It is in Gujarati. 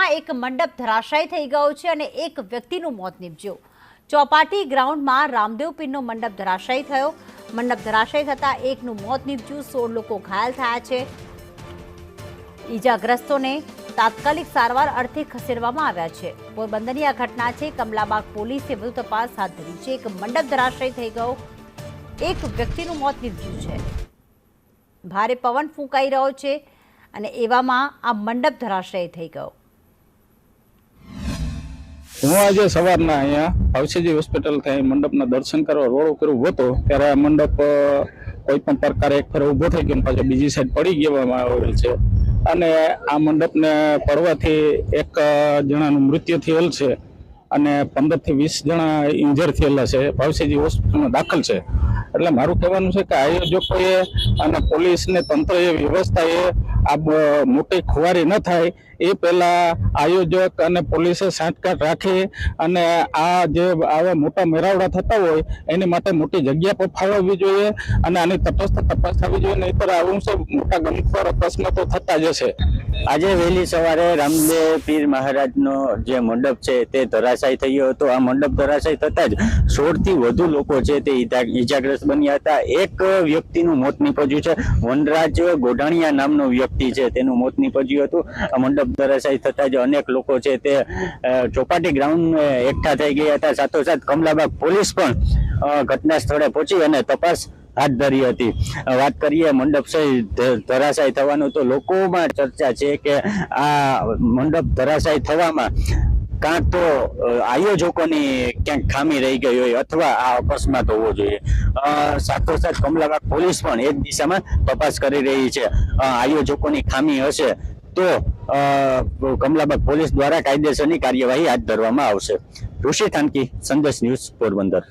પોરબંદરમાં એક મંડપ ધરાશાયી થઈ ગયો છે અને એક વ્યક્તિનું મોત નીપજ્યું। ચોપાટી ગ્રાઉન્ડમાં રામદેવ પીરનો મંડપ ધરાશાયી થયો। મંડપ ધરાશાયી થતાં એકનું મોત નીપજ્યું, 16 લોકો ઘાયલ થયા છે। ઈજાગ્રસ્તોને તાત્કાલિક સારવાર અર્થે ખસેડવામાં આવ્યા છે। પોરબંદરની આ ઘટના છે। કમલાબાગ પોલીસે વધુ તપાસ હાથ ધરી છે। એક મંડપ ધરાશાયી થઈ ગયો, એક વ્યક્તિનું મોત નીપજ્યું છે। ભારે પવન ફૂંકાઈ રહ્યો છે અને એવામાં આ મંડપ ધરાશાયી થઈ ગયો। હું આજે સવારના અહીંયા ભાવસીજી હોસ્પિટલ થી મંડપના દર્શન કરવા રોડ ઉપર ઉભો હતો ત્યારે આ મંડપ કોઈ પણ પ્રકારે એક ફેર ઉભો થઈ ગયો, પાછો બીજી સાઈડ પડી ગયેવામાં આવેલ છે અને આ મંડપને પડવાથી એક જણાનું મૃત્યુ થયેલ છે અને 15 થી 20 જણા ઇન્જર થયેલા છે, ભાવસીજી હોસ્પિટલમાં દાખલ છે। એટલે મારું કહેવાનું છે કે આયોજકોએ અને પોલીસને તંત્રએ વ્યવસ્થાએ આ મોટી ખુવારી ન થાય એ પહેલા આયોજક અને પોલીસે સાંઠગાંઠ રાખી અને આ જે આવા મોટા મેળાવડા થતા હોય એની માટે મોટી જગ્યા પર ફાળવવી જોઈએ અને આની તટસ્થ તપાસ થવી જોઈએ, નહીંતર આવું છે મોટા ગમખ્વાર અકસ્માતો થતા જશે। આજે વહેલી સવારે રામદેવ પીર મહારાજનો જે મંડપ છે તે ધરાશાયી થયો હતો। આ મંડપ ધરાશાયી થતાં જ 16 થી વધુ લોકો છે તે ઈજાગ્રસ્ત બન્યા હતા। એક વ્યક્તિનું મોત નીપજ્યું છે, વનરાજ ગોઢાણીયા નામનો વ્યક્તિ છે તેનું મોત નીપજ્યું હતું। આ મંડપ ધરાશાયી થતાં જ અનેક લોકો છે તે ચોપાટી ગ્રાઉન્ડ એકઠા થઈ ગયા હતા। સાથોસાથ કમલાબાગ પોલીસ પણ ઘટના સ્થળે પહોંચી અને તપાસ હાથ ધરી હતી। વાત કરીએ મંડપ ધરાશાયી થવાનું તો લોકોમાં ચર્ચા છે કે આ મંડપ ધરાશાયી થવામાં કાં તો આયોજકોની ક્યાંક ખામી રહી ગઈ હોય અથવા આ અકસ્માત હોવો જોઈએ। સાથોસાથ કમલાબાગ પોલીસ પણ એ જ દિશામાં તપાસ કરી રહી છે। આયોજકોની ખામી હશે તો કમલાબાગ પોલીસ દ્વારા કાયદેસરની કાર્યવાહી હાથ ધરવામાં આવશે। ઋષિ થાનકી, સંદેશ ન્યૂઝ, પોરબંદર।